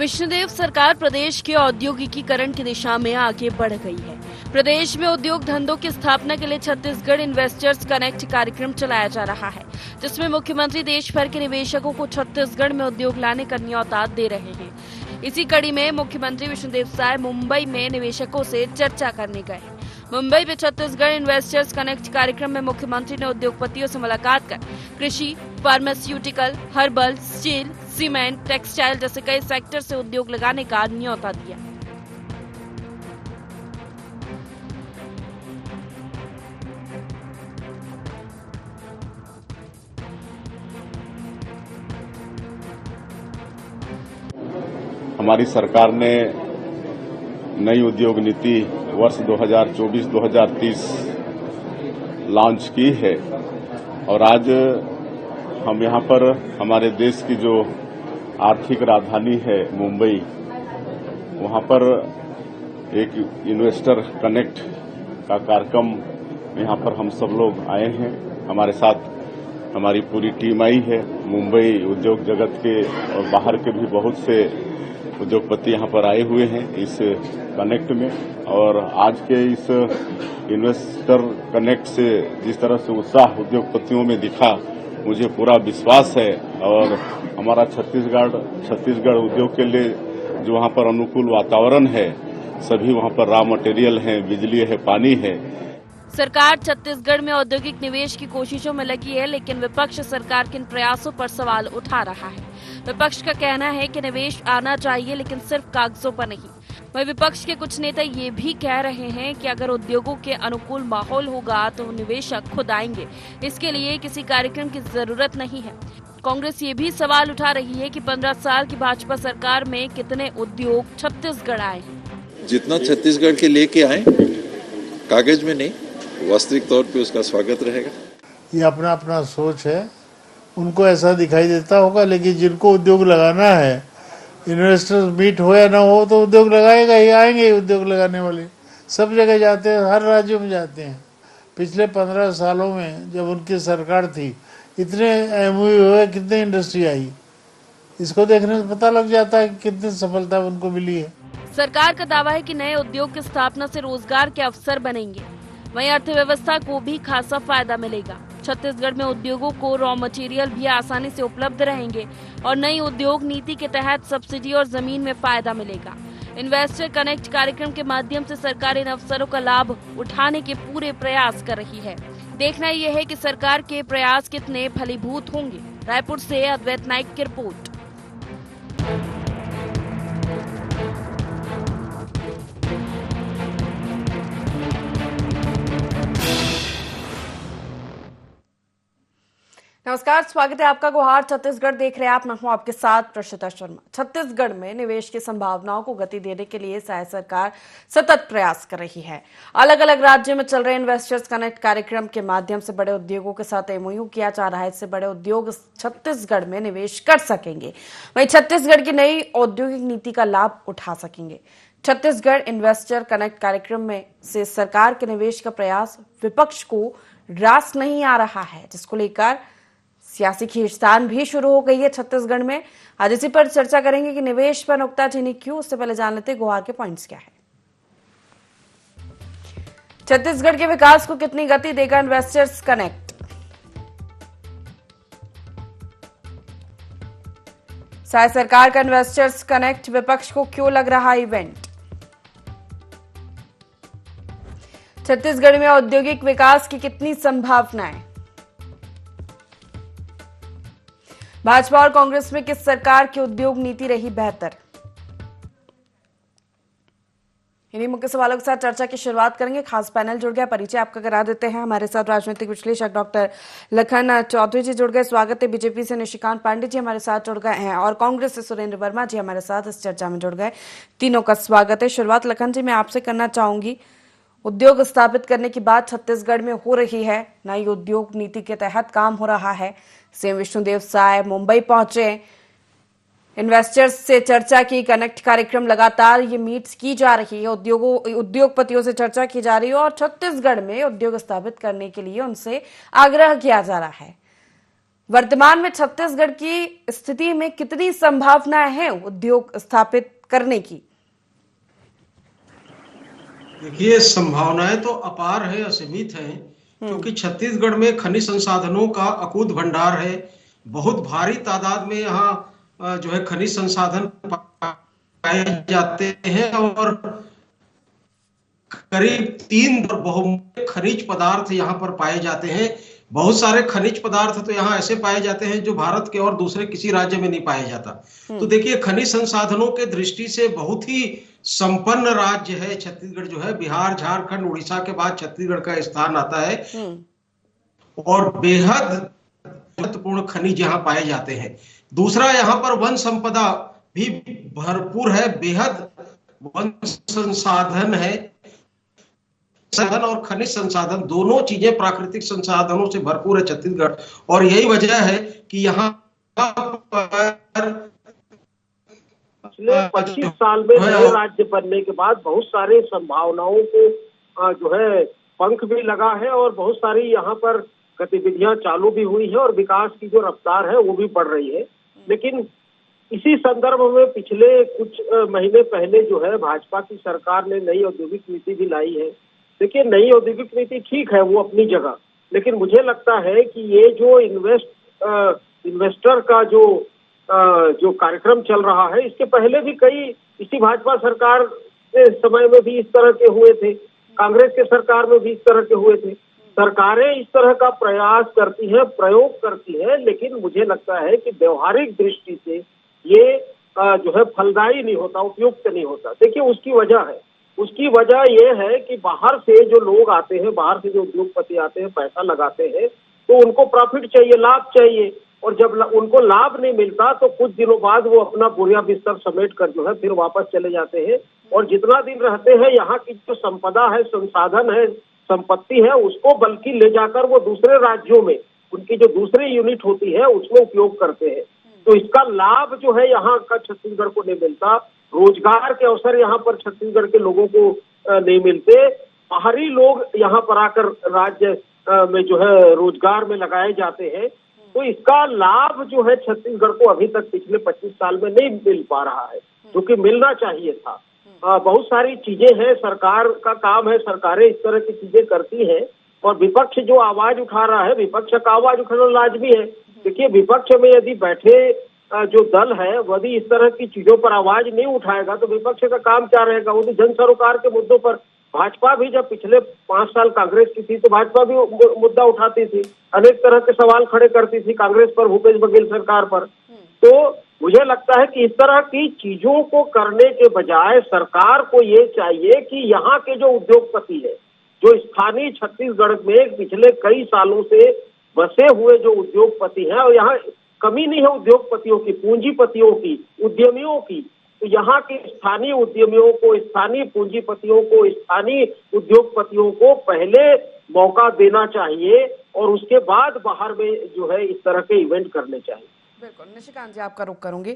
विष्णुदेव सरकार प्रदेश के औद्योगिकीकरण की दिशा में आगे बढ़ गई है। प्रदेश में उद्योग धंधों की स्थापना के लिए छत्तीसगढ़ इन्वेस्टर्स कनेक्ट कार्यक्रम चलाया जा रहा है, जिसमें मुख्यमंत्री देश भर के निवेशकों को छत्तीसगढ़ में उद्योग लाने का न्योता दे रहे हैं। इसी कड़ी में मुख्यमंत्री विष्णुदेव साय मुंबई में निवेशकों से चर्चा करने गए। मुंबई में छत्तीसगढ़ इन्वेस्टर्स कनेक्ट कार्यक्रम में मुख्यमंत्री ने उद्योगपतियों से मुलाकात कर कृषि, pharmaceutical, herbal, steel, cement, textile जैसे कई सेक्टर से उद्योग लगाने का न्योता दिया। हमारी सरकार ने नई उद्योग नीति वर्ष 2024-2030 लॉन्च की है और आज हम यहाँ पर हमारे देश की जो आर्थिक राजधानी है मुंबई, वहाँ पर एक इन्वेस्टर कनेक्ट का कार्यक्रम यहाँ पर हम सब लोग आए हैं। हमारे साथ हमारी पूरी टीम आई है। मुंबई उद्योग जगत के और बाहर के भी बहुत से उद्योगपति यहाँ पर आए हुए हैं इस कनेक्ट में। और आज के इस इन्वेस्टर कनेक्ट से जिस तरह से उत्साह उद्योगपतियों में दिखा, मुझे पूरा विश्वास है। और हमारा छत्तीसगढ़ उद्योग के लिए जो वहाँ पर अनुकूल वातावरण है, सभी वहाँ पर रॉ मटेरियल है, बिजली है, पानी है। सरकार छत्तीसगढ़ में औद्योगिक निवेश की कोशिशों में लगी है, लेकिन विपक्ष सरकार के इन प्रयासों पर सवाल उठा रहा है। विपक्ष का कहना है कि निवेश आना चाहिए, लेकिन सिर्फ कागजों पर नहीं। वहीं विपक्ष के कुछ नेता ये भी कह रहे हैं कि अगर उद्योगों के अनुकूल माहौल होगा तो निवेशक खुद आएंगे, इसके लिए किसी कार्यक्रम की जरूरत नहीं है। कांग्रेस ये भी सवाल उठा रही है कि 15 साल की भाजपा सरकार में कितने उद्योग छत्तीसगढ़ आए हैं। जितना छत्तीसगढ़ के लेके आए, कागज में नहीं, वास्तविक तौर पे उसका स्वागत रहेगा। ये अपना अपना सोच है, उनको ऐसा दिखाई देता होगा, लेकिन जिनको उद्योग लगाना है, इन्वेस्टर्स मीट हो या ना हो तो उद्योग लगाएगा ही, आएंगे उद्योग लगाने वाले। सब जगह जाते हैं, हर राज्य में जाते हैं। पिछले 15 सालों में जब उनकी सरकार थी, इतने एमओयू हुए, कितनी इंडस्ट्री आई, इसको देखने से पता लग जाता है कि कितनी सफलता उनको मिली है। सरकार का दावा है कि नए उद्योग की स्थापना से रोजगार के अवसर बनेंगे, वहीं अर्थव्यवस्था को भी खासा फायदा मिलेगा। छत्तीसगढ़ में उद्योगों को रॉ मटेरियल भी आसानी से उपलब्ध रहेंगे और नई उद्योग नीति के तहत सब्सिडी और जमीन में फायदा मिलेगा। इन्वेस्टर कनेक्ट कार्यक्रम के माध्यम से सरकार इन अवसरों का लाभ उठाने के पूरे प्रयास कर रही है। देखना यह है कि सरकार के प्रयास कितने फलीभूत होंगे। रायपुर से अद्वैत नाइक की रिपोर्ट। नमस्कार, स्वागत है आपका गुहार छत्तीसगढ़ देख रहे हैं आप। मैं हूं आपके साथ प्रशिता शर्मा। छत्तीसगढ़ में निवेश की संभावनाओं को गति देने के लिए साय सरकार सतत प्रयास कर रही है। अलग अलग राज्यों में चल रहे इन्वेस्टर्स कनेक्ट कार्यक्रम के माध्यम से बड़े उद्योगों के साथ एमओयू किया जा रहा है। इससे बड़े उद्योग छत्तीसगढ़ में निवेश कर सकेंगे, वहीं छत्तीसगढ़ की नई औद्योगिक नीति का लाभ उठा सकेंगे। छत्तीसगढ़ इन्वेस्टर कनेक्ट कार्यक्रम में से सरकार के निवेश का प्रयास विपक्ष को रास नहीं आ रहा है, जिसको लेकर सियासी खींचतान भी शुरू हो गई है छत्तीसगढ़ में। आज इसी पर चर्चा करेंगे कि निवेश पर नुक्ताचीनी क्यों। उससे पहले जान लेते गुहार के पॉइंट्स क्या है। छत्तीसगढ़ के विकास को कितनी गति देगा इन्वेस्टर्स कनेक्ट। साय सरकार का इन्वेस्टर्स कनेक्ट विपक्ष को क्यों लग रहा इवेंट। छत्तीसगढ़ में औद्योगिक विकास की कितनी संभावनाएं। भाजपा और कांग्रेस में किस सरकार की उद्योग नीति रही बेहतर। इन्हीं मुख्य सवालों के साथ चर्चा की शुरुआत करेंगे। खास पैनल जुड़ गया, परिचय आपका करा देते हैं। हमारे साथ राजनीतिक विश्लेषक डॉक्टर लखन चौधरी जी जुड़ गए, स्वागत है। बीजेपी से निशिकांत पांडे जी हमारे साथ जुड़ गए हैं और कांग्रेस से सुरेंद्र वर्मा जी हमारे साथ इस चर्चा में जुड़ गए। तीनों का स्वागत है। शुरुआत लखन जी मैं आपसे करना चाहूंगी। उद्योग स्थापित करने की बात छत्तीसगढ़ में हो रही है, नई उद्योग नीति के तहत काम हो रहा है। सीएम विष्णुदेव साय मुंबई पहुंचे, इन्वेस्टर्स से चर्चा की, कनेक्ट कार्यक्रम लगातार ये मीट्स की जा रही है, उद्योगपतियों से चर्चा की जा रही है और छत्तीसगढ़ में उद्योग स्थापित करने के लिए उनसे आग्रह किया जा रहा है। वर्तमान में छत्तीसगढ़ की स्थिति में कितनी संभावनाएं हैं उद्योग स्थापित करने की? देखिए, संभावनाएं तो अपार है, असीमित है, क्योंकि छत्तीसगढ़ में खनिज संसाधनों का अकूत भंडार है। बहुत भारी तादाद में यहाँ जो है खनिज संसाधन पाए जाते हैं और करीब 3 बहुमूल्य खनिज पदार्थ यहाँ पर पाए जाते हैं। बहुत सारे खनिज पदार्थ तो यहाँ ऐसे पाए जाते हैं जो भारत के और दूसरे किसी राज्य में नहीं पाया जाता। तो देखिए, खनिज संसाधनों के दृष्टि से बहुत ही संपन्न राज्य है छत्तीसगढ़ जो है। बिहार, झारखंड, उड़ीसा के बाद छत्तीसगढ़ का स्थान आता है और बेहद महत्वपूर्ण खनिज यहाँ पाए जाते हैं। दूसरा, यहाँ पर वन संपदा भी भरपूर है, बेहद वन संसाधन है। संसाधन और खनिज संसाधन दोनों चीजें प्राकृतिक संसाधनों से भरपूर है छत्तीसगढ़, और यही वजह है कि यहाँ पिछले 25 साल में नए राज्य बनने के बाद बहुत सारी संभावनाओं को जो है पंख भी लगा है और बहुत सारी यहाँ पर गतिविधियां चालू भी हुई है और विकास की जो रफ्तार है वो भी बढ़ रही है। लेकिन इसी संदर्भ में पिछले कुछ महीने पहले जो है भाजपा की सरकार ने नई औद्योगिक नीति भी लाई है। देखिए, नई औद्योगिक नीति ठीक है, वो अपनी जगह, लेकिन मुझे लगता है कि ये जो इन्वेस्टर का जो कार्यक्रम चल रहा है, इसके पहले भी कई इसी भाजपा सरकार के समय में भी इस तरह के हुए थे, कांग्रेस के सरकार में भी इस तरह के हुए थे। सरकारें इस तरह का प्रयास करती है, प्रयोग करती है, लेकिन मुझे लगता है कि व्यवहारिक दृष्टि से ये जो है फलदायी नहीं होता, उपयुक्त नहीं होता। देखिए, उसकी वजह ये है कि बाहर से जो लोग आते हैं, बाहर से जो उद्योगपति आते हैं, पैसा लगाते हैं, तो उनको प्रॉफिट चाहिए, लाभ चाहिए, और जब उनको लाभ नहीं मिलता तो कुछ दिनों बाद वो अपना बोरिया बिस्तर समेट कर जो है फिर वापस चले जाते हैं, और जितना दिन रहते हैं यहाँ की जो संपदा है, संसाधन है, संपत्ति है, उसको बल्कि ले जाकर वो दूसरे राज्यों में उनकी जो दूसरी यूनिट होती है उसमें उपयोग करते हैं। तो इसका लाभ जो है यहाँ का छत्तीसगढ़ को नहीं मिलता, रोजगार के अवसर यहाँ पर छत्तीसगढ़ के लोगों को नहीं मिलते, बाहरी लोग यहाँ पर आकर राज्य में जो है रोजगार में लगाए जाते हैं। तो इसका लाभ जो है छत्तीसगढ़ को अभी तक पिछले 25 साल में नहीं मिल पा रहा है, जो कि मिलना चाहिए था। बहुत सारी चीजें हैं, सरकार का काम है, सरकारें इस तरह की चीजें करती हैं, और विपक्ष जो आवाज उठा रहा है, विपक्ष का आवाज उठाना लाजमी है। देखिए, विपक्ष में यदि बैठे जो दल है वही इस तरह की चीजों पर आवाज नहीं उठाएगा तो विपक्ष का काम क्या रहेगा? वो जन सरोकार के मुद्दों पर भाजपा भी जब पिछले 5 साल कांग्रेस की थी तो भाजपा भी मुद्दा उठाती थी, अनेक तरह के सवाल खड़े करती थी कांग्रेस पर, भूपेश बघेल सरकार पर। तो मुझे लगता है कि इस तरह की चीजों को करने के बजाय सरकार को ये चाहिए कि यहाँ के जो उद्योगपति है, जो स्थानीय छत्तीसगढ़ में पिछले कई सालों से बसे हुए जो उद्योगपति हैं, और यहाँ कमी नहीं है उद्योगपतियों की, पूंजीपतियों की, उद्यमियों की, तो यहाँ के स्थानीय उद्यमियों को, स्थानीय पूंजीपतियों को, स्थानीय उद्योगपतियों को पहले मौका देना चाहिए और उसके बाद बाहर में जो है इस तरह के इवेंट करने चाहिए। बिल्कुल, निशिकांत जी आपका रुख करूंगी।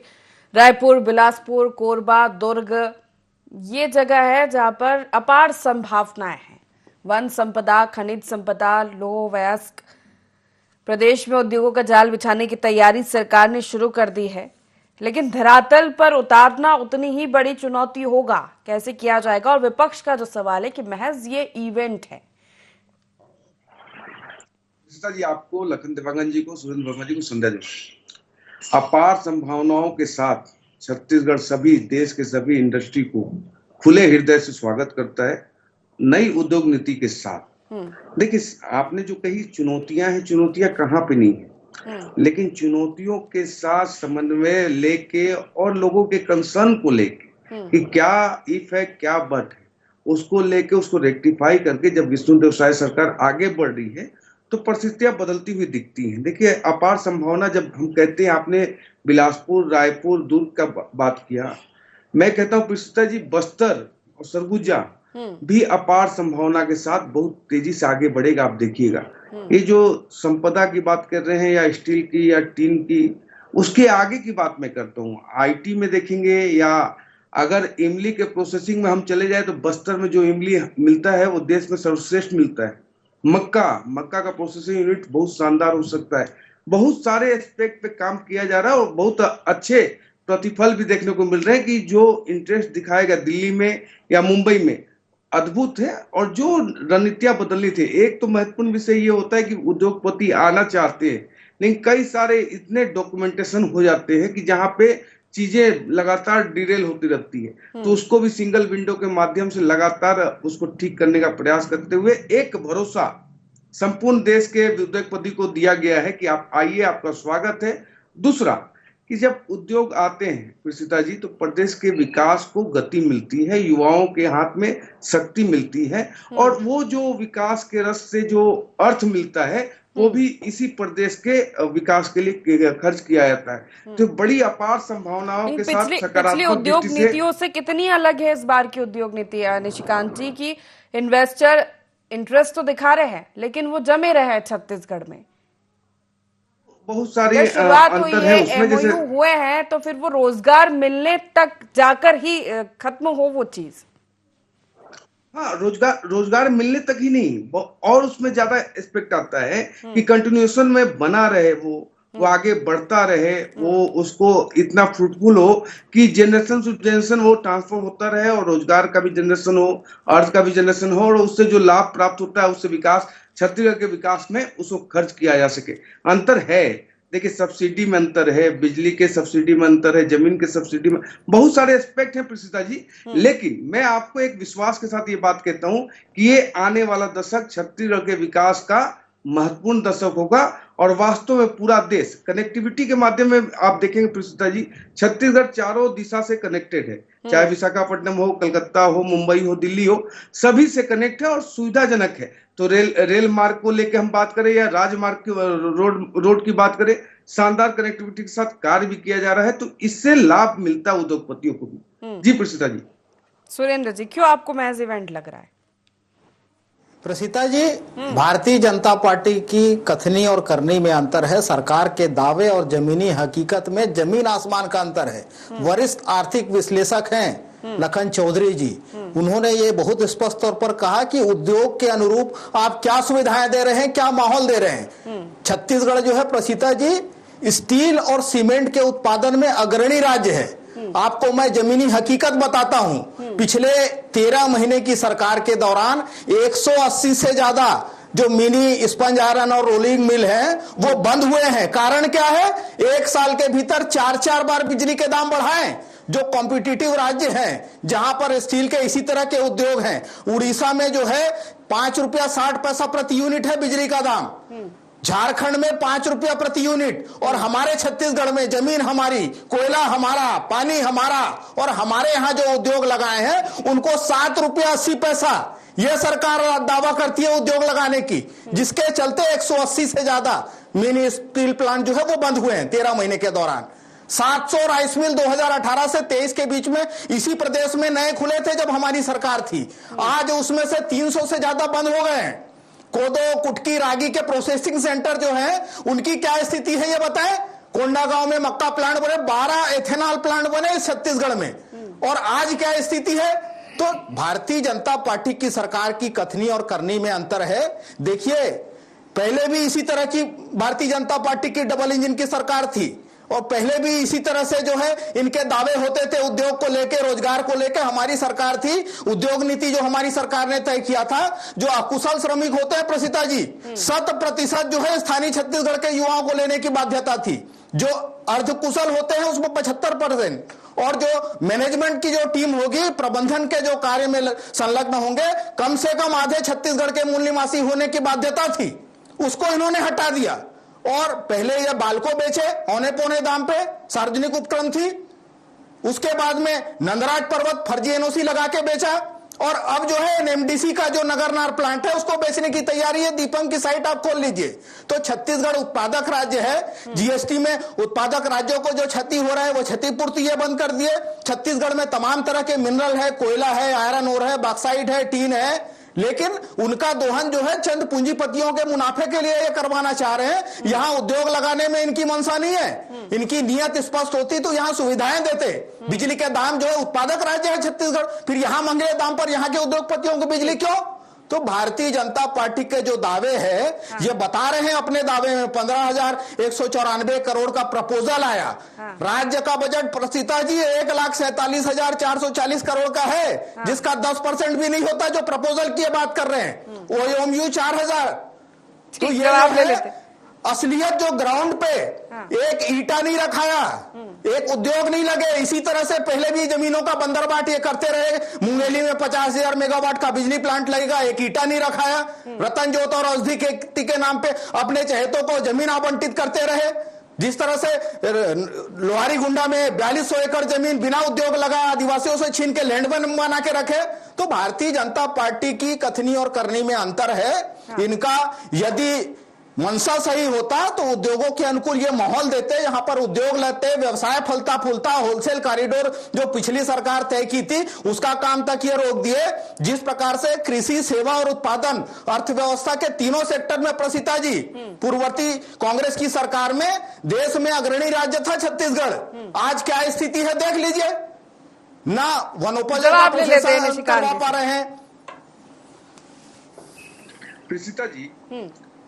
रायपुर, बिलासपुर, कोरबा, दुर्ग ये जगह है जहां पर अपार संभावनाएं हैं। वन संपदा, खनिज संपदा, लौह वयस्क, प्रदेश में उद्योगों का जाल बिछाने की तैयारी सरकार ने शुरू कर दी है, लेकिन धरातल पर उतारना उतनी ही बड़ी चुनौती होगा। कैसे किया जाएगा? और विपक्ष का जो सवाल है कि महज ये इवेंट है। जी, आपको, लखन देवांगन जी को, सुरेंद्र वर्मा जी को संध्या जी, अपार संभावनाओं के साथ छत्तीसगढ़ सभी देश के सभी इंडस्ट्री को खुले हृदय से स्वागत करता है नई उद्योग नीति के साथ। देखिए, आपने जो कही चुनौतियां हैं, चुनौतियां कहाँ पे नहीं है, लेकिन चुनौतियों के साथ समन्वय लेके और लोगों के कंसर्न को लेके कि क्या इफ है क्या बट है, उसको लेके उसको रेक्टिफाई करके जब विष्णुदेव साय सरकार आगे बढ़ रही है तो परिस्थितियां बदलती हुई दिखती हैं। देखिए, अपार संभावना जब हम कहते हैं, आपने बिलासपुर, रायपुर, दुर्ग का बात किया, मैं कहता हूँ पृथ्वी जी बस्तर और सरगुजा भी अपार संभावना के साथ बहुत तेजी से आगे बढ़ेगा। आप देखिएगा, ये जो संपदा की बात कर रहे हैं या स्टील की या टीन की, उसके आगे की बात मैं करता हूँ। आईटी में देखेंगे या अगर इमली के प्रोसेसिंग में हम चले जाए तो बस्तर में जो इमली मिलता है वो देश में सर्वश्रेष्ठ मिलता है। मक्का का प्रोसेसिंग यूनिट बहुत शानदार हो सकता है। बहुत सारे एस्पेक्ट पे काम किया जा रहा है और बहुत अच्छे प्रतिफल भी देखने को मिल रहे हैं कि जो इंटरेस्ट दिखाएगा दिल्ली में या मुंबई में अद्भुत है। और जो रणनीतियां बदलनी थी, एक तो महत्वपूर्ण विषय ये होता है कि उद्योगपति आना चाहते हैं लेकिन कई सारे इतने डॉक्यूमेंटेशन हो जाते हैं कि जहां पे चीजें लगातार डिरेल होती रहती है, तो उसको भी सिंगल विंडो के माध्यम से लगातार उसको ठीक करने का प्रयास करते हुए एक भरोसा संपूर्ण देश के उद्योगपति को दिया गया है कि आप आइए, आपका स्वागत है। दूसरा कि जब उद्योग आते हैं कृषिता जी, तो प्रदेश के विकास को गति मिलती है, युवाओं के हाथ में शक्ति मिलती है और वो जो विकास के रस से जो अर्थ मिलता है वो भी इसी प्रदेश के विकास के लिए खर्च किया जाता है। तो बड़ी अपार संभावनाओं के साथ पिछली उद्योग नीतियों से कितनी अलग है इस बार की उद्योग नीति निशिकांत जी की? इन्वेस्टर इंटरेस्ट तो दिखा रहे हैं लेकिन वो जमे रहे हैं छत्तीसगढ़ में। बहुत सारे शुरुआत हुई अंतर है, उसमें जैसे हुए हैं, तो फिर वो रोजगार मिलने तक जाकर ही खत्म हो वो चीज। हाँ, रोजगार मिलने तक ही नहीं और उसमें ज्यादा एस्पेक्ट आता है कि कंटिन्यूएशन में बना रहे, वो आगे बढ़ता रहे, वो उसको इतना फ्रूटफुल हो कि जनरेशन टू जनरेशन वो ट्रांसफर होता रहे और रोजगार का भी जनरेशन हो, अर्थ का भी जनरेशन हो और उससे जो लाभ प्राप्त होता है उससे विकास, छत्तीसगढ़ के विकास में उसको खर्च किया जा सके। अंतर है, देखिए सब्सिडी में अंतर है, बिजली के सब्सिडी में अंतर है, जमीन के सब्सिडी में, बहुत सारे एस्पेक्ट हैं प्रसिद्धा जी। लेकिन मैं आपको एक विश्वास के साथ ये बात कहता हूं कि ये आने वाला दशक छत्तीसगढ़ के विकास का महत्वपूर्ण दशक होगा और वास्तव में पूरा देश कनेक्टिविटी के माध्यम में आप देखेंगे प्रसिद्धा जी, छत्तीसगढ़ चारों दिशा से कनेक्टेड है, चाहे विशाखापट्टनम हो, कलकत्ता हो, मुंबई हो, दिल्ली हो, सभी से कनेक्ट है और सुविधाजनक है। तो रेल मार्ग को लेकर हम बात करें या राजमार्ग की रोड की बात करें, शानदार कनेक्टिविटी के साथ कार्य भी किया जा रहा है, तो इससे लाभ मिलता है उद्योगपतियों को भी। जी प्रसिद्धा जी। सुरेंद्र जी, क्यों आपको महज इवेंट लग रहा है? प्रसिद्धा जी, भारतीय जनता पार्टी की कथनी और करनी में अंतर है, सरकार के दावे और जमीनी हकीकत में जमीन आसमान का अंतर है। वरिष्ठ आर्थिक विश्लेषक हैं लखन चौधरी जी, उन्होंने ये बहुत स्पष्ट तौर पर कहा कि उद्योग के अनुरूप आप क्या सुविधाएं दे रहे हैं, क्या माहौल दे रहे हैं। छत्तीसगढ़ जो है प्रसिद्धा जी स्टील और सीमेंट के उत्पादन में अग्रणी राज्य है। आपको मैं जमीनी हकीकत बताता हूं, पिछले 13 महीने की सरकार के दौरान 180 से ज्यादा जो मिनी स्पंज आयरन और रोलिंग मिल हैं वो बंद हुए हैं। कारण क्या है? एक साल के भीतर 4-4 बार बिजली के दाम बढ़ाए। जो कॉम्पिटिटिव राज्य हैं जहां पर स्टील के इसी तरह के उद्योग हैं, उड़ीसा में जो है 5 रुपया 60 पैसा प्रति यूनिट है बिजली का दाम, झारखंड में 5 रुपया प्रति यूनिट, और हमारे छत्तीसगढ़ में जमीन हमारी, कोयला हमारा, पानी हमारा, और हमारे यहाँ जो उद्योग लगाए हैं उनको 7 रुपया 80 पैसा यह सरकार दावा करती है उद्योग लगाने की, जिसके चलते 180 से ज्यादा मिनी स्टील प्लांट जो है वो बंद हुए हैं 13 महीने के दौरान। 700 राइस मिल 2018 से 23 के बीच में इसी प्रदेश में नए खुले थे जब हमारी सरकार थी। आज उसमें से 300 से ज्यादा बंद हो गए हैं। कोदो, कुटकी, रागी के प्रोसेसिंग सेंटर जो है उनकी क्या स्थिति है ये बताएं। कोंडागांव में मक्का प्लांट बने, 12 एथेनॉल प्लांट बने इस छत्तीसगढ़ में, और आज क्या स्थिति है? तो भारतीय जनता पार्टी की सरकार की कथनी और करनी में अंतर है। देखिए, पहले भी इसी तरह की भारतीय जनता पार्टी की डबल इंजन की सरकार थी और पहले भी इसी तरह से जो है इनके दावे होते थे उद्योग को लेके, रोजगार को लेके। हमारी सरकार थी, उद्योग नीति जो हमारी सरकार ने तय किया था, जो अकुशल श्रमिक होते हैं प्रसिद्धा जी 100% जो है स्थानीय छत्तीसगढ़ के युवाओं को लेने की बाध्यता थी। जो अर्धकुशल होते हैं उसमें 75%, और जो मैनेजमेंट की जो टीम होगी, प्रबंधन के जो कार्य में संलग्न होंगे, कम से कम आधे छत्तीसगढ़ के मूल निवासी होने की बाध्यता थी, उसको इन्होंने हटा दिया। और पहले ये बालको बेचे औने पौने दाम पे, सार्वजनिक उपक्रम थी। उसके बाद में नंदराज पर्वत फर्जी एनओसी लगा के बेचा, और अब जो है एनएमडीसी का जो नगरनार प्लांट है उसको बेचने की तैयारी है। दीपम की साइट आप खोल लीजिए। तो छत्तीसगढ़ उत्पादक राज्य है, जीएसटी में उत्पादक राज्यों को जो क्षति हो रहा है वो क्षतिपूर्ति ये बंद कर दिए। छत्तीसगढ़ में तमाम तरह के मिनरल है, कोयला है, आयरन ओर है, बॉक्साइट है, टीन है, लेकिन उनका दोहन जो है चंद पूंजीपतियों के मुनाफे के लिए ये करवाना चाह रहे हैं। यहां उद्योग लगाने में इनकी मंशा नहीं है। इनकी नियत स्पष्ट होती तो यहां सुविधाएं देते। बिजली के दाम जो है, उत्पादक राज्य है छत्तीसगढ़, फिर यहां महंगे दाम पर यहां के उद्योगपतियों को बिजली क्यों? तो भारतीय जनता पार्टी के जो दावे हैं, ये बता रहे हैं अपने दावे में 15,194 करोड़ का प्रपोजल आया। राज्य का बजट प्रसीता जी 1,47,440 करोड़ का है, जिसका 10% भी नहीं होता जो प्रपोजल की बात कर रहे हैं। OMU 4,000। तो ये है असलियत जो ग्राउंड पे एक ईटा नहीं रखाया, एक उद्योग नहीं लगे। इसी तरह से पहले भी जमीनों का बंदरबाट ये करते रहे। मुंगेली में 50,000 मेगावाट का बिजली प्लांट लगेगा, एक ईटा नहीं रखाया। रतन ज्योत और औषधि खेती के नाम पे अपने चहेतों को जमीन आवंटित करते रहे। जिस तरह से लोहारी गुंडा में 4200 एकड़ जमीन बिना उद्योग लगा आदिवासियों से छीन के लैंड बना के रखे। तो भारतीय जनता पार्टी की कथनी और करनी में अंतर है। इनका यदि मंशा सही होता तो उद्योगों के अनुकूल ये माहौल देते, यहां पर उद्योग लगते, व्यवसाय फलता फूलता। होलसेल कॉरिडोर जो पिछली सरकार तय की थी उसका काम तक ये रोक दिए। जिस प्रकार से कृषि, सेवा और उत्पादन अर्थव्यवस्था के तीनों सेक्टर में प्रसीता जी पूर्ववर्ती कांग्रेस की सरकार में देश में अग्रणी राज्य था छत्तीसगढ़। आज क्या स्थिति है देख लीजिए। ना वनोपज करवा पा रहे हैं। प्रसीता जी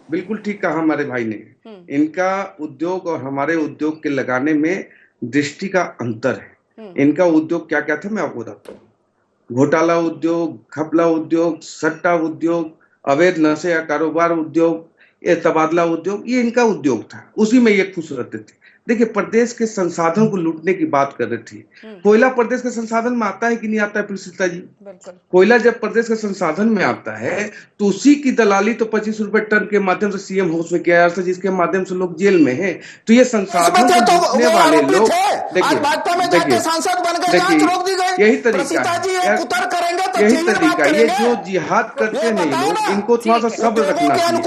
बिल्कुल ठीक कहा हमारे भाई ने। इनका उद्योग और हमारे उद्योग के लगाने में दृष्टि का अंतर है। इनका उद्योग क्या क्या था मैं आपको बताता हूँ। घोटाला उद्योग, घपला उद्योग, सट्टा उद्योग, अवैध नशे या कारोबार उद्योग, ये तबादला उद्योग, ये इनका उद्योग था। उसी में ये खुश रहते थे। देखिए, प्रदेश के संसाधन को लूटने की बात कर रही थी। कोयला प्रदेश के संसाधन में आता है कि नहीं आता है प्रसीता जी? कोयला जब प्रदेश के संसाधन में आता है तो उसी की दलाली तो 25 रुपए टन के माध्यम से सीएम हाउस में किया जा रहा था, जिसके माध्यम से लोग जेल में हैं। तो ये संसाधन को लूटने वाले लोग यही तरीका, यही तरीका, ये जो जिहाद करते हैं लोग, इनको थोड़ा सा सब्र रखना चाहिए।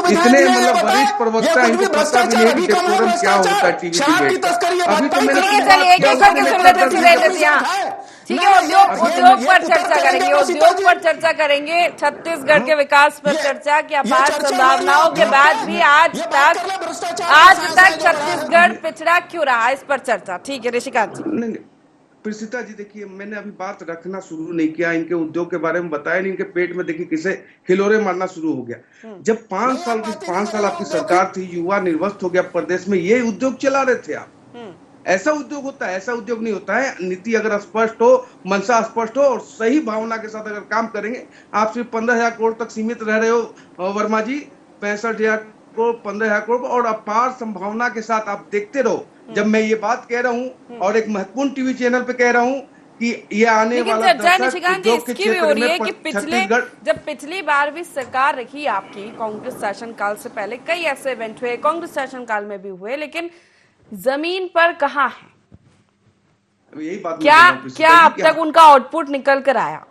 इतने मतलब वरिष्ठ प्रवक्ता इनको पता भी नहीं कि डेकोरम क्या होता है। अभी तो मैंने ठीक है, उद्योग पर चर्चा करेंगे, उद्योग पर चर्चा करेंगे, छत्तीसगढ़ के विकास पर चर्चा की अपार संभावनाओं के बाद भी आज तक छत्तीसगढ़ पिछड़ा क्यों रहा, इस पर चर्चा। ठीक है ऋषिकांत जी। प्रसीता जी देखिए, मैंने अभी बात रखना शुरू नहीं किया, इनके उद्योग के बारे में बताया नहीं। इनके पेट में देखिए किसे हिलोरे मारना शुरू हो गया। जब 5 साल आपकी सरकार थी, युवा निर्वस्त हो गया प्रदेश में, ये उद्योग चला रहे थे आप। ऐसा उद्योग होता है, ऐसा उद्योग नहीं होता है। नीति अगर स्पष्ट हो, मंशा स्पष्ट हो और सही भावना के साथ अगर काम करेंगे। आप सिर्फ 15,000 करोड़ तक सीमित रह रहे हो वर्मा जी, 65,000 करोड़, 15,000 करोड़ और अपार संभावना के साथ आप देखते रहो। जब मैं ये बात कह रहा हूँ और एक महत्वपूर्ण टीवी चैनल पे कह रहा हूँ कि ये आने वाला निशिकांत जी इसकी भी हो रही है कि जब पिछली बार भी सरकार रही आपकी कांग्रेस शासन काल से पहले, कई ऐसे इवेंट हुए, कांग्रेस शासन काल में भी हुए, लेकिन जमीन पर कहाँ है? यही बात क्या अब तक उनका आउटपुट निकल कर आया?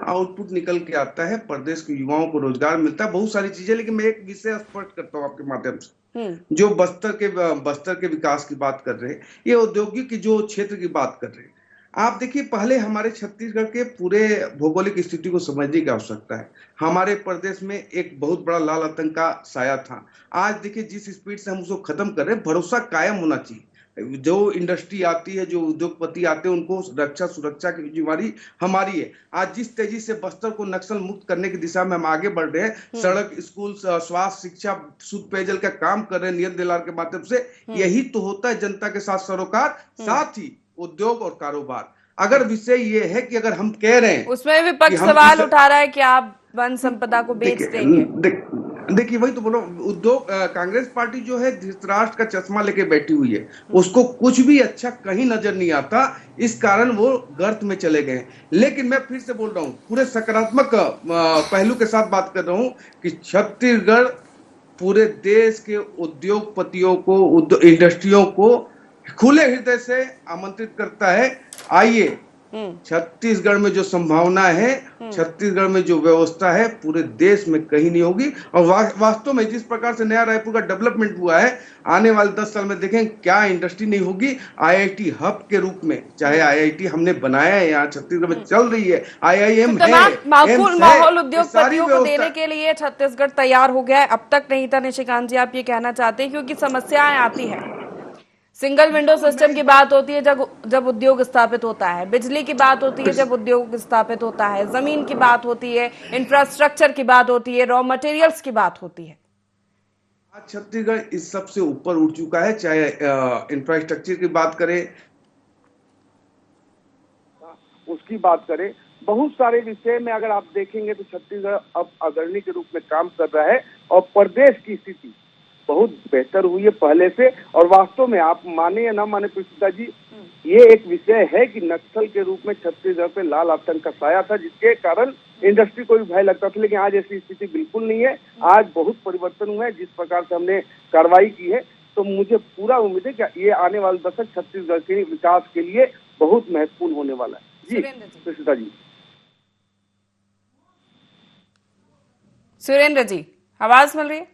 आउटपुट निकल के आता है, प्रदेश के युवाओं को रोजगार मिलता है, बहुत सारी चीजें। लेकिन मैं एक विषय स्पष्ट करता हूँ आपके माध्यम से। जो बस्तर के विकास की बात कर रहे हैं, ये औद्योगिक जो क्षेत्र की बात कर रहे हैं। आप देखिए, पहले हमारे छत्तीसगढ़ के पूरे भौगोलिक स्थिति को समझने की आवश्यकता है। हमारे प्रदेश में एक बहुत बड़ा लाल आतंक का साया था। आज देखिए जिस स्पीड से हम उसको खत्म कर रहे हैं, भरोसा कायम होना चाहिए। जो इंडस्ट्री आती है, जो उद्योगपति आते हैं, उनको रक्षा सुरक्षा की जिम्मेदारी हमारी है। आज जिस तेजी से बस्तर को नक्सल मुक्त करने की दिशा में हम आगे बढ़ रहे हैं, सड़क, स्कूल, स्वास्थ्य, शिक्षा, शुद्ध पेयजल का काम कर रहे हैं नियत दिलार के माध्यम से। यही तो होता है जनता के साथ सरोकार, साथ ही उद्योग और कारोबार। अगर विषय ये है कि अगर हम कह रहे हैं, उसमें विपक्ष सवाल उठा रहा है कि आप वन संपदा को बेच देंगे। देखिए वही तो बोलो, उद्योग कांग्रेस पार्टी जो है धृतराष्ट्र का चश्मा लेके बैठी हुई है। उसको कुछ भी अच्छा कहीं नजर नहीं आता, इस कारण वो गर्त में चले गए। लेकिन मैं फिर से बोल रहा हूँ, पूरे सकारात्मक पहलू के साथ बात कर रहा हूँ कि छत्तीसगढ़ पूरे देश के उद्योगपतियों को, इंडस्ट्रियों को खुले हृदय से आमंत्रित करता है। आइए, छत्तीसगढ़ में जो संभावना है, छत्तीसगढ़ में जो व्यवस्था है, पूरे देश में कहीं नहीं होगी। और वास्तव में जिस प्रकार से नया रायपुर का डेवलपमेंट हुआ है, आने वाले 10 साल में देखें क्या इंडस्ट्री नहीं होगी। आईआईटी हब के रूप में, चाहे आईआईटी हमने बनाया है, यहाँ छत्तीसगढ़ में चल रही है, IIM है, माहौल उद्योगपतियों को देने के लिए छत्तीसगढ़ तैयार हो गया है। अब तक नहीं था निशिकांत जी, आप ये कहना चाहते हैं? क्योंकि समस्याएं आती है, सिंगल विंडो सिस्टम की बात होती है जब उद्योग स्थापित होता है, बिजली की बात होती है जब उद्योग स्थापित होता है, जमीन की बात होती है, इंफ्रास्ट्रक्चर की बात होती है, रॉ मटेरियल्स की बात होती है। आज छत्तीसगढ़ इस सबसे ऊपर उठ चुका है, चाहे इंफ्रास्ट्रक्चर की बात करें, उसकी बात करें, बहुत सारे विषय में अगर आप देखेंगे तो छत्तीसगढ़ अब अग्रणी के रूप में काम कर रहा है और प्रदेश की स्थिति बहुत बेहतर हुई है पहले से। और वास्तव में आप माने या ना माने प्रसिद्धा जी, ये एक विषय है कि नक्सल के रूप में छत्तीसगढ़ पे लाल आतंक का साया था, जिसके कारण इंडस्ट्री को भी भय लगता था, लेकिन आज ऐसी स्थिति बिल्कुल नहीं है। आज बहुत परिवर्तन हुआ है, जिस प्रकार से हमने कार्रवाई की है, तो मुझे पूरा उम्मीद है कि ये आने वाले दशक छत्तीसगढ़ के विकास के लिए बहुत महत्वपूर्ण होने वाला है। जी प्रसिद्धा जी। सुरेंद्र जी, आवाज मिल रही है?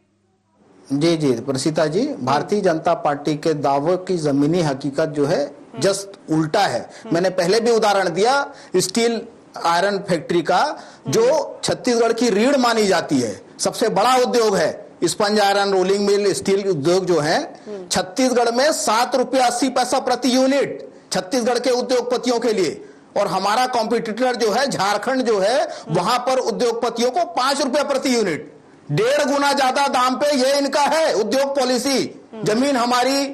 जी जी प्रसीता जी, भारतीय जनता पार्टी के दावों की जमीनी हकीकत जो है जस्ट उल्टा है। मैंने पहले भी उदाहरण दिया स्टील आयरन फैक्ट्री का, जो छत्तीसगढ़ की रीढ़ मानी जाती है, सबसे बड़ा उद्योग है sponge iron rolling mill steel उद्योग जो है छत्तीसगढ़ में 7 रुपया 80 पैसा प्रति यूनिट छत्तीसगढ़ के उद्योगपतियों के लिए। और हमारा कॉम्पिटिटर जो है झारखंड जो है, वहां पर उद्योगपतियों को 5 रुपया प्रति यूनिट, 1.5 गुना ज्यादा दाम पे ये इनका है उद्योग पॉलिसी। जमीन हमारी,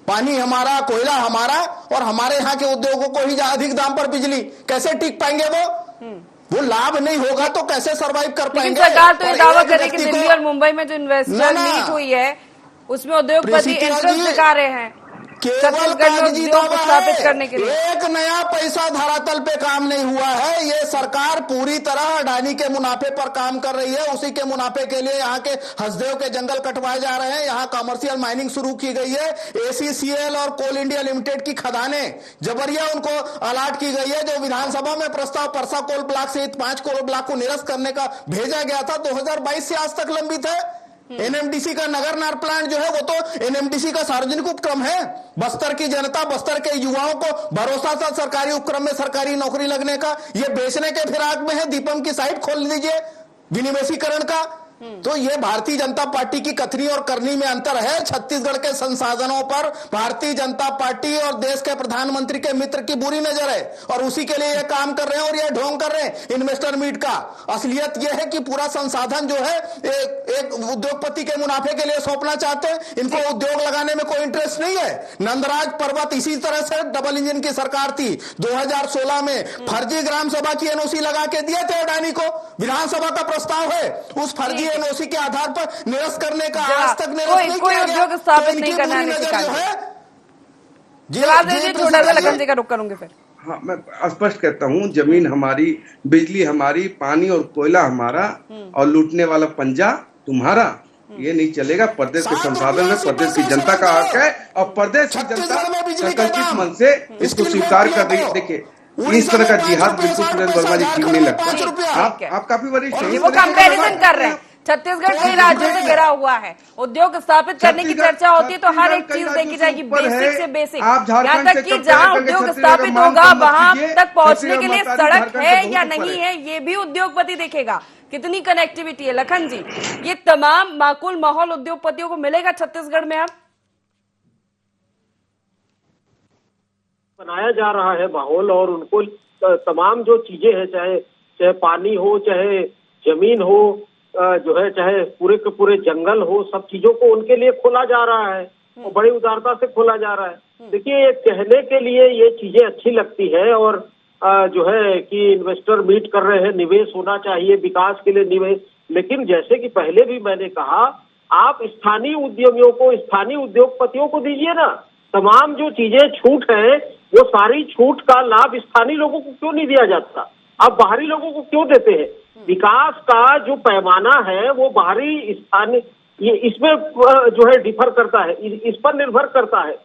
पानी हमारा, कोयला हमारा, और हमारे यहाँ के उद्योगों को ही अधिक दाम पर बिजली, कैसे टिक पाएंगे वो लाभ नहीं होगा तो कैसे सरवाइव कर पाएंगे। सरकार तो ये दावा करे कि दिल्ली और मुंबई में जो इन्वेस्टर मीट हुई है उसमें उद्योगपति इंटरेस्ट दिखा रहे हैं केवल कागजी दावा स्थापित करने के लिए। एक नया पैसा धरातल पे काम नहीं हुआ है। ये सरकार पूरी तरह अडानी के मुनाफे पर काम कर रही है। उसी के मुनाफे के लिए यहाँ के हसदेव के जंगल कटवाए जा रहे हैं, यहाँ कमर्शियल माइनिंग शुरू की गई है, ACCL और कोल इंडिया लिमिटेड की खदानें जबरिया उनको अलाट की गई है। जो विधानसभा में प्रस्ताव परसा कोल ब्लॉक सहित 5 कोल ब्लॉक को निरस्त करने का भेजा गया था, 2022 से आज तक लंबित है। NMDC का नगर नार प्लांट जो है वो तो NMDC का सार्वजनिक उपक्रम है। बस्तर की जनता, बस्तर के युवाओं को भरोसा था सरकारी उपक्रम में सरकारी नौकरी लगने का, ये बेचने के फिराक में है। दीपम की साइट खोल दीजिए विनिवेशीकरण का। तो ये भारतीय जनता पार्टी की कथनी और करनी में अंतर है। छत्तीसगढ़ के संसाधनों पर भारतीय जनता पार्टी और देश के प्रधानमंत्री के मित्र की बुरी नजर है और उसी के लिए ये काम कर रहे हैं और ये ढोंग कर रहे हैं इन्वेस्टर मीट का। असलियत ये है कि पूरा संसाधन जो है एक उद्योगपति के मुनाफे के लिए सौंपना चाहते हैं। इनको उद्योग लगाने में कोई इंटरेस्ट नहीं है। नंदराज पर्वत इसी तरह से डबल इंजन की सरकार थी। 2016 में फर्जी ग्राम सभा की NOC लगा के दिए थे अडानी को। विधानसभा का प्रस्ताव है उस फर्जी NOC के आधार पर निरस्त करने का, आज तक निरस्त नहीं किया गया। उद्योग स्थापित नहीं करना है। जवाब दीजिए, छोटा सा लखन जी का रुक करूंगी फिर। हाँ, मैं स्पष्ट कहता हूँ, जमीन हमारी, बिजली हमारी, पानी और कोयला हमारा, और लूटने वाला पंजा तुम्हारा। ये नहीं चलेगा। प्रदेश के संसाधन में प्रदेश की जनता का हक है और प्रदेश की जनता संकल्पित मन से इसको स्वीकार कर रही है। देखिए, इस तरह का जिहाद बिल्कुल सुरेंद्र वर्मा जी ठीक नहीं लगता। आप काफी वरिष्ठ हैं, वो कंपैरिजन कर रहे हैं। छत्तीसगढ़ कई राज्यों से घिरा हुआ है। उद्योग स्थापित करने की चर्चा होती है तो हर एक चीज देखी जाएगी, बेसिक से बेसिक, यहाँ तक कि जहाँ उद्योग स्थापित होगा वहां तक पहुंचने के लिए सड़क है या नहीं है ये भी उद्योगपति देखेगा। कितनी कनेक्टिविटी है लखन जी, ये तमाम माकूल माहौल उद्योगपतियों को मिलेगा छत्तीसगढ़ में अब? बनाया जा रहा है माहौल, और उनको तमाम जो चीजें हैं, चाहे पानी हो, चाहे जमीन हो, जो है चाहे पूरे के पूरे जंगल हो, सब चीजों को उनके लिए खोला जा रहा है और बड़ी उदारता से खोला जा रहा है। देखिए, ये कहने के लिए ये चीजें अच्छी लगती है और जो है कि इन्वेस्टर मीट कर रहे हैं, निवेश होना चाहिए, विकास के लिए निवेश, लेकिन जैसे कि पहले भी मैंने कहा, आप स्थानीय उद्यमियों को, स्थानीय उद्योगपतियों को दीजिए ना। तमाम जो चीजें छूट है वो सारी छूट का लाभ स्थानीय लोगों को क्यों नहीं दिया जाता? आप बाहरी लोगों को क्यों देते हैं? विकास का जो पैमाना है वो बाहरी स्थानीय, ये इसमें जो है डिफर करता है, इस पर निर्भर करता है।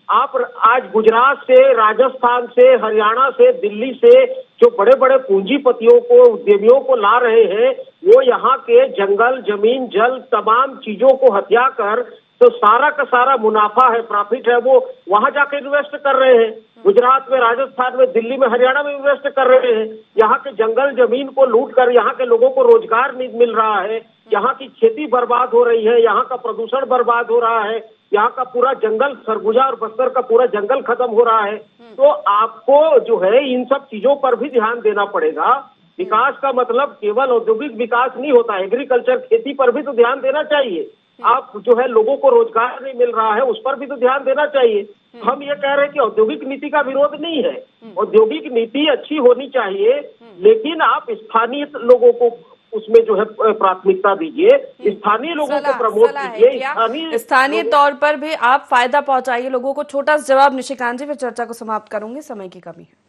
आप आज गुजरात से, राजस्थान से, हरियाणा से, दिल्ली से जो बड़े बड़े पूंजीपतियों को, उद्यमियों को ला रहे हैं, वो यहाँ के जंगल, जमीन, जल, तमाम चीजों को हत्या कर, तो सारा का सारा मुनाफा है, प्रॉफिट है, वो वहां जाके इन्वेस्ट कर रहे हैं। गुजरात में, राजस्थान में, दिल्ली में, हरियाणा में इन्वेस्ट कर रहे हैं। यहाँ के जंगल जमीन को लूट कर यहाँ के लोगों को रोजगार नहीं मिल रहा है, यहाँ की खेती बर्बाद हो रही है, यहाँ का प्रदूषण बर्बाद हो रहा है, यहाँ का पूरा जंगल, सरगुजा और बस्तर का पूरा जंगल खत्म हो रहा है। तो आपको जो है इन सब चीजों पर भी ध्यान देना पड़ेगा। विकास का मतलब केवल औद्योगिक विकास नहीं होता, एग्रीकल्चर, खेती पर भी तो ध्यान देना चाहिए। आप जो है लोगों को रोजगार नहीं मिल रहा है, उस पर भी तो ध्यान देना चाहिए। हम ये कह रहे हैं कि औद्योगिक नीति का विरोध नहीं है, औद्योगिक नीति अच्छी होनी चाहिए, लेकिन आप स्थानीय लोगों को उसमें जो है प्राथमिकता दीजिए, स्थानीय लोगों को प्रमोट कीजिए, स्थानीय तौर पर भी आप फायदा पहुंचाइए लोगों को। छोटा सा जवाब निशिकांत जी, फिर चर्चा को समाप्त करूंगी, समय की कमी है।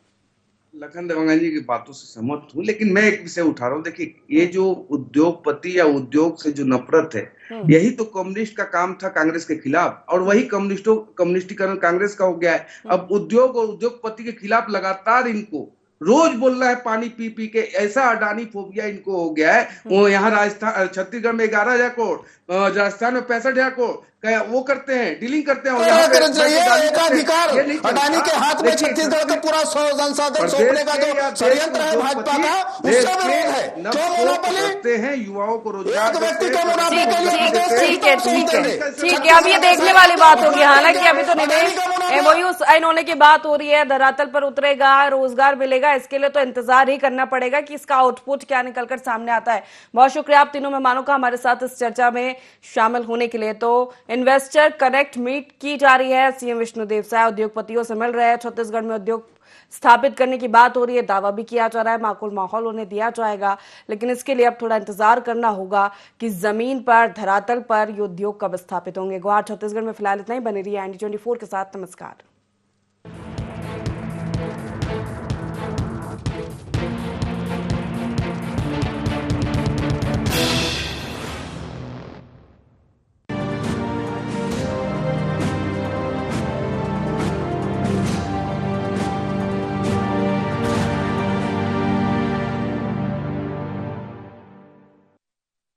लखन देवांगन जी की बातों से सहमत हूँ, लेकिन मैं एक विषय उठा रहा हूँ। देखिए, ये जो उद्योगपति या उद्योग से जो नफरत है, यही तो कम्युनिस्ट का काम था कांग्रेस के खिलाफ, और वही कम्युनिस्टीकरण कांग्रेस का हो गया है। अब उद्योग और उद्योगपति के खिलाफ लगातार इनको रोज बोलना है, पानी पी पी के ऐसा अडानी फोबिया इनको हो गया है। वो यहाँ राजस्थान, छत्तीसगढ़ में 11,000 करोड़, राजस्थान में 65,000 करोड़ वो करते हैं, डीलिंग करते हैं। एकाधिकार अडानी के हाथ में छत्तीसगढ़ का पूरा संसाधन सौंपने का जो षड्यंत्र है भाजपा का, उसका विरोध है। क्यों मोनोपोली करते हैं, युवाओं को रोजगार, एक व्यक्ति को मोनोपोली के लिए ठीक है। अब ये देखने वाली बात होगी, हालांकि अभी तो निवेश एमओयू साइन होने की बात हो रही है, धरातल पर उतरेगा, रोजगार मिलेगा, इसके लिए तो इंतजार ही करना पड़ेगा कि इसका आउटपुट क्या निकलकर सामने आता है। बहुत शुक्रिया आप तीनों मेहमानों का हमारे साथ इस चर्चा में शामिल होने के लिए। तो इन्वेस्टर कनेक्ट मीट की जा रही है, सीएम विष्णुदेव साय उद्योगपतियों से मिल रहे हैं, छत्तीसगढ़ में उद्योग स्थापित करने की बात हो रही है, दावा भी किया जा रहा है, माकूल माहौल उन्हें दिया जाएगा, लेकिन इसके लिए अब थोड़ा इंतजार करना होगा कि जमीन पर, धरातल पर ये उद्योग कब स्थापित होंगे। गुवाहाटी छत्तीसगढ़ में फिलहाल इतना ही। बने रहिए ND24 के साथ। नमस्कार।